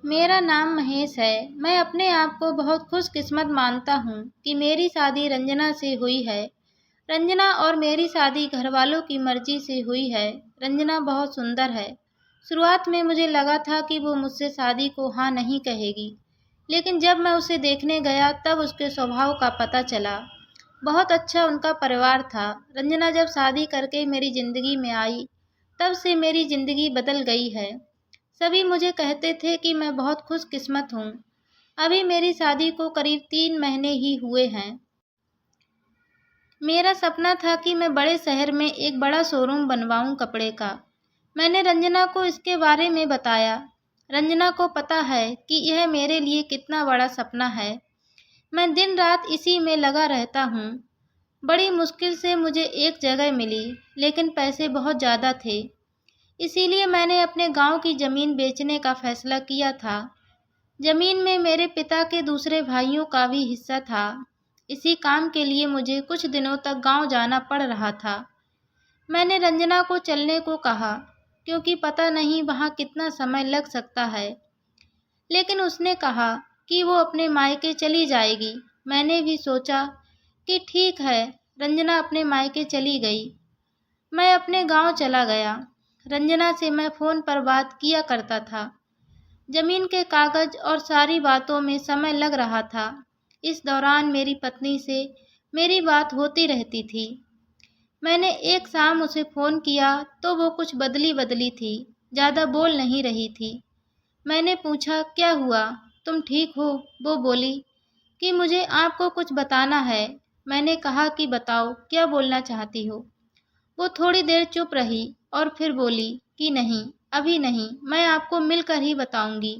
मेरा नाम महेश है। मैं अपने आप को बहुत खुशकिस्मत मानता हूँ कि मेरी शादी रंजना से हुई है। रंजना और मेरी शादी घरवालों की मर्जी से हुई है। रंजना बहुत सुंदर है। शुरुआत में मुझे लगा था कि वो मुझसे शादी को हाँ नहीं कहेगी, लेकिन जब मैं उसे देखने गया तब उसके स्वभाव का पता चला। बहुत अच्छा उनका परिवार था। रंजना जब शादी करके मेरी जिंदगी में आई, तब से मेरी जिंदगी बदल गई है। सभी मुझे कहते थे कि मैं बहुत खुशकिस्मत हूँ। अभी मेरी शादी को करीब 3 महीने ही हुए हैं। मेरा सपना था कि मैं बड़े शहर में एक बड़ा शोरूम बनवाऊं कपड़े का। मैंने रंजना को इसके बारे में बताया। रंजना को पता है कि यह मेरे लिए कितना बड़ा सपना है। मैं दिन रात इसी में लगा रहता हूँ। बड़ी मुश्किल से मुझे एक जगह मिली, लेकिन पैसे बहुत ज़्यादा थे। इसीलिए मैंने अपने गांव की ज़मीन बेचने का फैसला किया था। ज़मीन में मेरे पिता के दूसरे भाइयों का भी हिस्सा था। इसी काम के लिए मुझे कुछ दिनों तक गांव जाना पड़ रहा था। मैंने रंजना को चलने को कहा, क्योंकि पता नहीं वहां कितना समय लग सकता है, लेकिन उसने कहा कि वो अपने मायके चली जाएगी। मैंने भी सोचा कि ठीक है। रंजना अपने मायके चली गई। मैं अपने गांव चला गया। रंजना से मैं फ़ोन पर बात किया करता था। जमीन के कागज और सारी बातों में समय लग रहा था। इस दौरान मेरी पत्नी से मेरी बात होती रहती थी। मैंने एक शाम उसे फ़ोन किया तो वो कुछ बदली बदली थी, ज़्यादा बोल नहीं रही थी। मैंने पूछा, क्या हुआ, तुम ठीक हो? वो बोली कि मुझे आपको कुछ बताना है। मैंने कहा कि बताओ, क्या बोलना चाहती हो? वो थोड़ी देर चुप रही और फिर बोली कि नहीं, अभी नहीं, मैं आपको मिलकर ही बताऊंगी।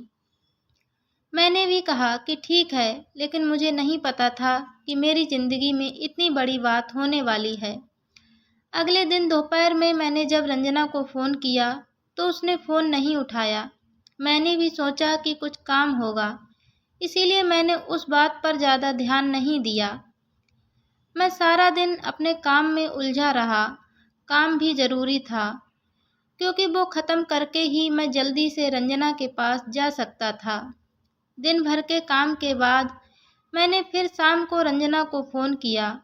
मैंने भी कहा कि ठीक है, लेकिन मुझे नहीं पता था कि मेरी जिंदगी में इतनी बड़ी बात होने वाली है। अगले दिन दोपहर में मैंने जब रंजना को फ़ोन किया तो उसने फ़ोन नहीं उठाया। मैंने भी सोचा कि कुछ काम होगा, इसीलिए मैंने उस बात पर ज़्यादा ध्यान नहीं दिया। मैं सारा दिन अपने काम में उलझा रहा। काम भी ज़रूरी था, क्योंकि वो ख़त्म करके ही मैं जल्दी से रंजना के पास जा सकता था। दिन भर के काम के बाद मैंने फिर शाम को रंजना को फ़ोन किया,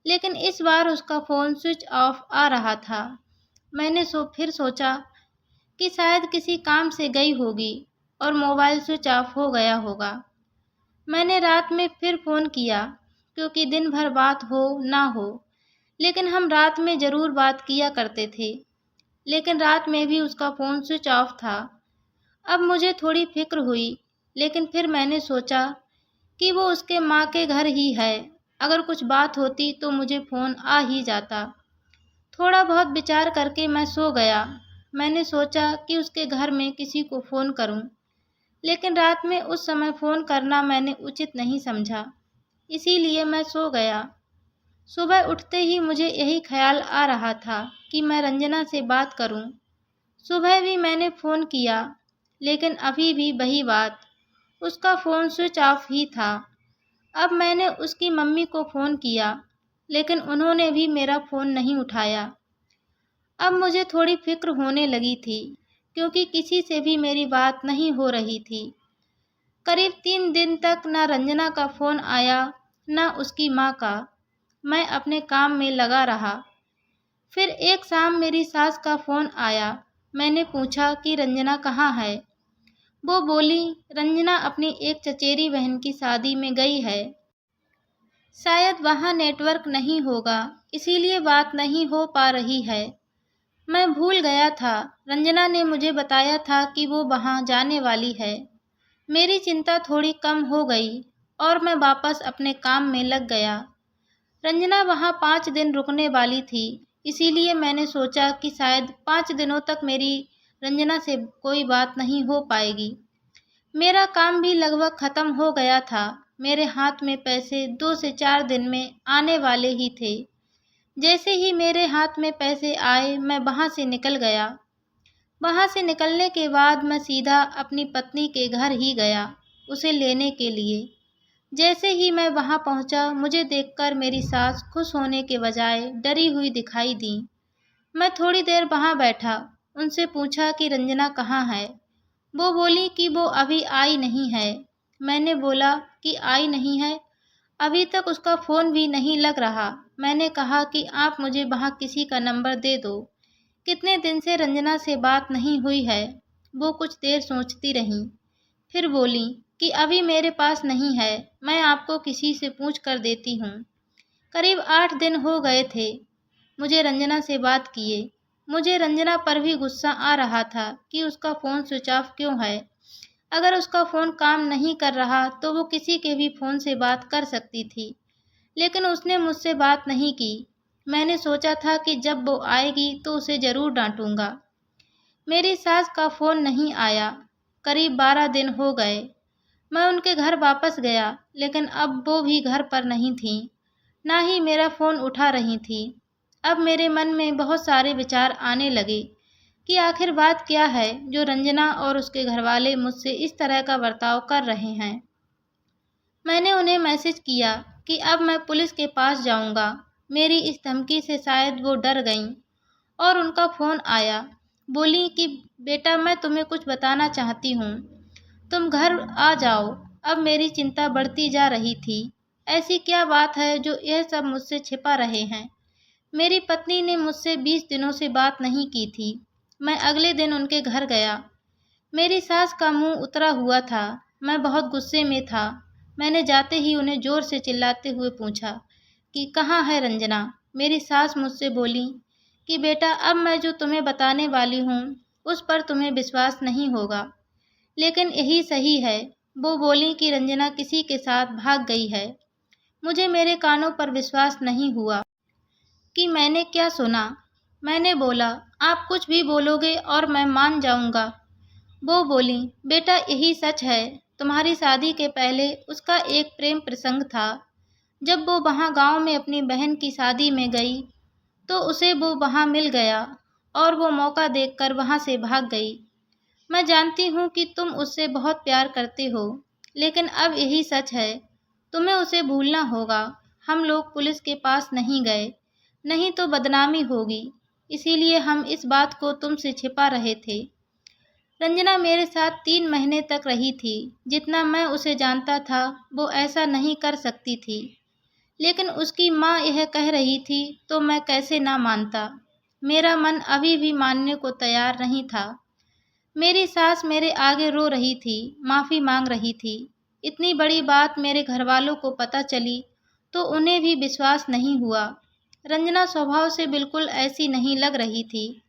लेकिन इस बार उसका फ़ोन स्विच ऑफ आ रहा था। मैंने फिर सोचा कि शायद किसी काम से गई होगी और मोबाइल स्विच ऑफ हो गया होगा। मैंने रात में फिर फ़ोन किया, क्योंकि दिन भर बात हो ना हो, लेकिन हम रात में ज़रूर बात किया करते थे। लेकिन रात में भी उसका फ़ोन स्विच ऑफ था। अब मुझे थोड़ी फिक्र हुई, लेकिन फिर मैंने सोचा कि वो उसके माँ के घर ही है। अगर कुछ बात होती तो मुझे फ़ोन आ ही जाता। थोड़ा बहुत विचार करके मैं सो गया। मैंने सोचा कि उसके घर में किसी को फ़ोन करूं, लेकिन रात में उस समय फ़ोन करना मैंने उचित नहीं समझा, इसीलिए मैं सो गया। सुबह उठते ही मुझे यही ख्याल आ रहा था कि मैं रंजना से बात करूं। सुबह भी मैंने फ़ोन किया, लेकिन अभी भी वही बात, उसका फ़ोन स्विच ऑफ ही था। अब मैंने उसकी मम्मी को फ़ोन किया, लेकिन उन्होंने भी मेरा फ़ोन नहीं उठाया। अब मुझे थोड़ी फिक्र होने लगी थी, क्योंकि किसी से भी मेरी बात नहीं हो रही थी। करीब 3 दिन तक न रंजना का फ़ोन आया, न उसकी माँ का। मैं अपने काम में लगा रहा। फिर एक शाम मेरी सास का फ़ोन आया। मैंने पूछा कि रंजना कहाँ है? वो बोली, रंजना अपनी एक चचेरी बहन की शादी में गई है। शायद वहाँ नेटवर्क नहीं होगा, इसीलिए बात नहीं हो पा रही है। मैं भूल गया था। रंजना ने मुझे बताया था कि वो वहाँ जाने वाली है। मेरी चिंता थोड़ी कम हो गई और मैं वापस अपने काम में लग गया। रंजना वहाँ 5 दिन रुकने वाली थी, इसीलिए मैंने सोचा कि शायद 5 दिनों तक मेरी रंजना से कोई बात नहीं हो पाएगी। मेरा काम भी लगभग ख़त्म हो गया था। मेरे हाथ में पैसे 2 से 4 दिन में आने वाले ही थे। जैसे ही मेरे हाथ में पैसे आए, मैं वहाँ से निकल गया। वहाँ से निकलने के बाद मैं सीधा अपनी पत्नी के घर ही गया, उसे लेने के लिए। जैसे ही मैं वहाँ पहुँचा, मुझे देखकर मेरी सास खुश होने के बजाय डरी हुई दिखाई दी। मैं थोड़ी देर वहाँ बैठा, उनसे पूछा कि रंजना कहाँ है। वो बोली कि वो अभी आई नहीं है। मैंने बोला कि आई नहीं है, अभी तक उसका फ़ोन भी नहीं लग रहा। मैंने कहा कि आप मुझे वहाँ किसी का नंबर दे दो, कितने दिन से रंजना से बात नहीं हुई है। वो कुछ देर सोचती रहीं, फिर बोली कि अभी मेरे पास नहीं है, मैं आपको किसी से पूछ कर देती हूँ। करीब 8 दिन हो गए थे मुझे रंजना से बात किए। मुझे रंजना पर भी गुस्सा आ रहा था कि उसका फ़ोन स्विच ऑफ क्यों है। अगर उसका फ़ोन काम नहीं कर रहा तो वो किसी के भी फ़ोन से बात कर सकती थी, लेकिन उसने मुझसे बात नहीं की। मैंने सोचा था कि जब वो आएगी तो उसे ज़रूर डांटूंगा। मेरी सास का फ़ोन नहीं आया। करीब 12 दिन हो गए। मैं उनके घर वापस गया, लेकिन अब वो भी घर पर नहीं थीं, ना ही मेरा फ़ोन उठा रही थीं। अब मेरे मन में बहुत सारे विचार आने लगे कि आखिर बात क्या है जो रंजना और उसके घरवाले मुझसे इस तरह का बर्ताव कर रहे हैं। मैंने उन्हें मैसेज किया कि अब मैं पुलिस के पास जाऊंगा। मेरी इस धमकी से शायद वो डर गईं और उनका फ़ोन आया। बोली कि बेटा, मैं तुम्हें कुछ बताना चाहती हूँ, तुम घर आ जाओ। अब मेरी चिंता बढ़ती जा रही थी। ऐसी क्या बात है जो यह सब मुझसे छिपा रहे हैं। मेरी पत्नी ने मुझसे 20 दिनों से बात नहीं की थी। मैं अगले दिन उनके घर गया। मेरी सास का मुंह उतरा हुआ था। मैं बहुत गुस्से में था। मैंने जाते ही उन्हें जोर से चिल्लाते हुए पूछा कि कहाँ है रंजना। मेरी सास मुझसे बोली कि बेटा, अब मैं जो तुम्हें बताने वाली हूँ उस पर तुम्हें विश्वास नहीं होगा, लेकिन यही सही है। वो बोली कि रंजना किसी के साथ भाग गई है। मुझे मेरे कानों पर विश्वास नहीं हुआ कि मैंने क्या सुना। मैंने बोला, आप कुछ भी बोलोगे और मैं मान जाऊंगा। वो बोली, बेटा यही सच है। तुम्हारी शादी के पहले उसका एक प्रेम प्रसंग था। जब वो वहाँ गांव में अपनी बहन की शादी में गई तो उसे वो वहाँ मिल गया और वो मौका देखकर वहाँ से भाग गई। मैं जानती हूँ कि तुम उससे बहुत प्यार करते हो, लेकिन अब यही सच है। तुम्हें उसे भूलना होगा। हम लोग पुलिस के पास नहीं गए, नहीं तो बदनामी होगी, इसीलिए हम इस बात को तुमसे छिपा रहे थे। रंजना मेरे साथ 3 महीने तक रही थी। जितना मैं उसे जानता था वो ऐसा नहीं कर सकती थी, लेकिन उसकी माँ यह कह रही थी तो मैं कैसे ना मानता। मेरा मन अभी भी मानने को तैयार नहीं था। मेरी सास मेरे आगे रो रही थी, माफ़ी मांग रही थी। इतनी बड़ी बात मेरे घरवालों को पता चली तो उन्हें भी विश्वास नहीं हुआ। रंजना स्वभाव से बिल्कुल ऐसी नहीं लग रही थी।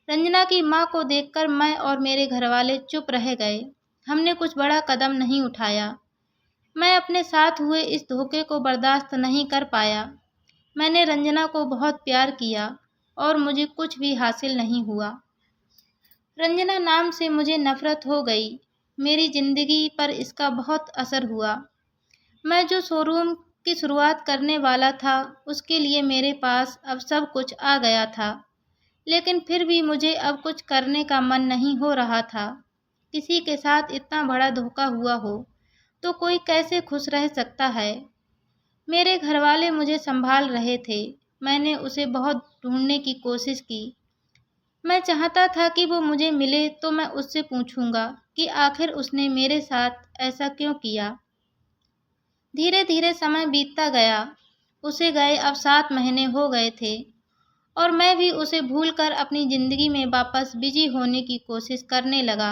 रंजना की माँ को देखकर मैं और मेरे घरवाले चुप रह गए। हमने कुछ बड़ा कदम नहीं उठाया। मैं अपने साथ हुए इस धोखे को बर्दाश्त नहीं कर पाया। मैंने रंजना को बहुत प्यार किया और मुझे कुछ भी हासिल नहीं हुआ। रंजना नाम से मुझे नफरत हो गई। मेरी जिंदगी पर इसका बहुत असर हुआ। मैं जो शोरूम की शुरुआत करने वाला था उसके लिए मेरे पास अब सब कुछ आ गया था, लेकिन फिर भी मुझे अब कुछ करने का मन नहीं हो रहा था। किसी के साथ इतना बड़ा धोखा हुआ हो तो कोई कैसे खुश रह सकता है। मेरे घरवाले मुझे संभाल रहे थे। मैंने उसे बहुत ढूंढने की कोशिश की। मैं चाहता था कि वो मुझे मिले तो मैं उससे पूछूंगा कि आखिर उसने मेरे साथ ऐसा क्यों किया। धीरे धीरे समय बीतता गया। उसे गए अब 7 महीने हो गए थे और मैं भी उसे भूलकर अपनी ज़िंदगी में वापस बिजी होने की कोशिश करने लगा।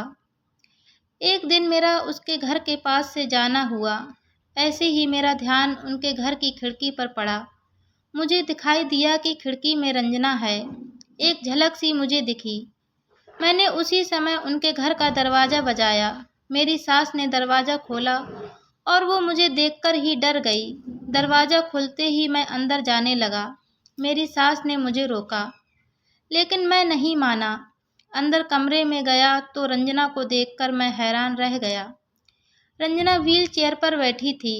एक दिन मेरा उसके घर के पास से जाना हुआ। ऐसे ही मेरा ध्यान उनके घर की खिड़की पर पड़ा। मुझे दिखाई दिया कि खिड़की में रंजना है। एक झलक सी मुझे दिखी। मैंने उसी समय उनके घर का दरवाज़ा बजाया। मेरी सास ने दरवाज़ा खोला और वो मुझे देखकर ही डर गई। दरवाज़ा खुलते ही मैं अंदर जाने लगा। मेरी सास ने मुझे रोका, लेकिन मैं नहीं माना। अंदर कमरे में गया तो रंजना को देखकर मैं हैरान रह गया। रंजना व्हील चेयर पर बैठी थी।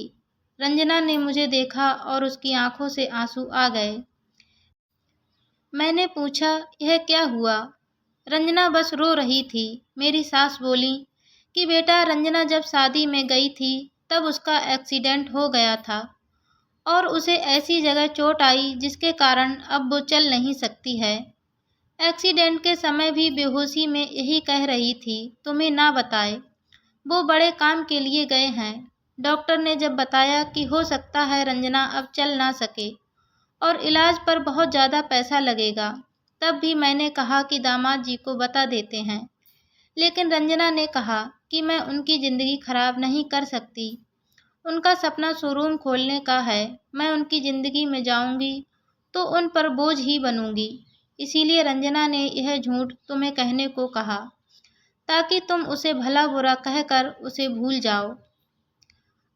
रंजना ने मुझे देखा और उसकी आंखों से आंसू आ गए। मैंने पूछा, यह क्या हुआ? रंजना बस रो रही थी। मेरी सास बोली कि बेटा, रंजना जब शादी में गई थी तब उसका एक्सीडेंट हो गया था और उसे ऐसी जगह चोट आई जिसके कारण अब वो चल नहीं सकती है। एक्सीडेंट के समय भी बेहोशी में यही कह रही थी, तुम्हें ना बताए, वो बड़े काम के लिए गए हैं। डॉक्टर ने जब बताया कि हो सकता है रंजना अब चल ना सके और इलाज पर बहुत ज़्यादा पैसा लगेगा, तब भी मैंने कहा कि दामाद जी को बता देते हैं। लेकिन रंजना ने कहा कि मैं उनकी ज़िंदगी खराब नहीं कर सकती। उनका सपना शोरूम खोलने का है। मैं उनकी ज़िंदगी में जाऊंगी तो उन पर बोझ ही बनूंगी। इसीलिए रंजना ने यह झूठ तुम्हें कहने को कहा, ताकि तुम उसे भला बुरा कहकर उसे भूल जाओ,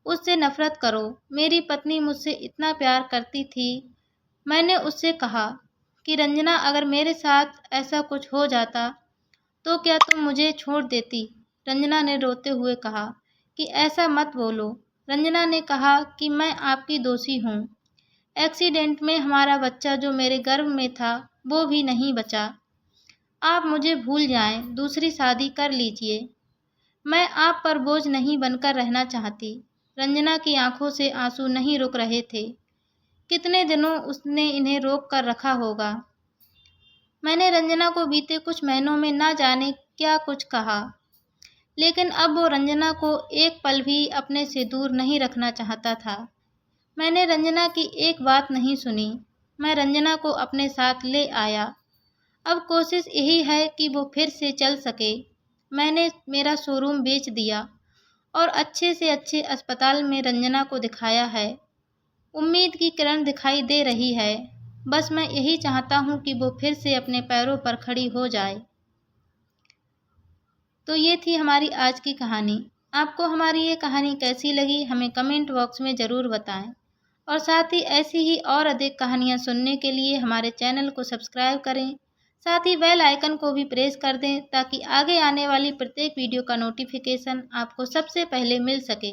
उससे नफरत करो। मेरी पत्नी मुझसे इतना प्यार करती थी। मैंने उससे कहा कि रंजना, अगर मेरे साथ ऐसा कुछ हो जाता तो क्या तुम मुझे छोड़ देती? रंजना ने रोते हुए कहा कि ऐसा मत बोलो। रंजना ने कहा कि मैं आपकी दोषी हूँ। एक्सीडेंट में हमारा बच्चा जो मेरे गर्भ में था वो भी नहीं बचा। आप मुझे भूल जाएं, दूसरी शादी कर लीजिए। मैं आप पर बोझ नहीं बनकर रहना चाहती। रंजना की आंखों से आंसू नहीं रुक रहे थे। कितने दिनों उसने इन्हें रोक कर रखा होगा। मैंने रंजना को बीते कुछ महीनों में ना जाने क्या कुछ कहा, लेकिन अब वो रंजना को एक पल भी अपने से दूर नहीं रखना चाहता था। मैंने रंजना की एक बात नहीं सुनी। मैं रंजना को अपने साथ ले आया। अब कोशिश यही है कि वो फिर से चल सके। मैंने मेरा शोरूम बेच दिया और अच्छे से अच्छे अस्पताल में रंजना को दिखाया है। उम्मीद की किरण दिखाई दे रही है। बस मैं यही चाहता हूँ कि वो फिर से अपने पैरों पर खड़ी हो जाए। तो ये थी हमारी आज की कहानी। आपको हमारी ये कहानी कैसी लगी हमें कमेंट बॉक्स में ज़रूर बताएं। और साथ ही ऐसी ही और अधिक कहानियाँ सुनने के लिए हमारे चैनल को सब्सक्राइब करें। साथ ही बेल आइकन को भी प्रेस कर दें ताकि आगे आने वाली प्रत्येक वीडियो का नोटिफिकेशन आपको सबसे पहले मिल सके।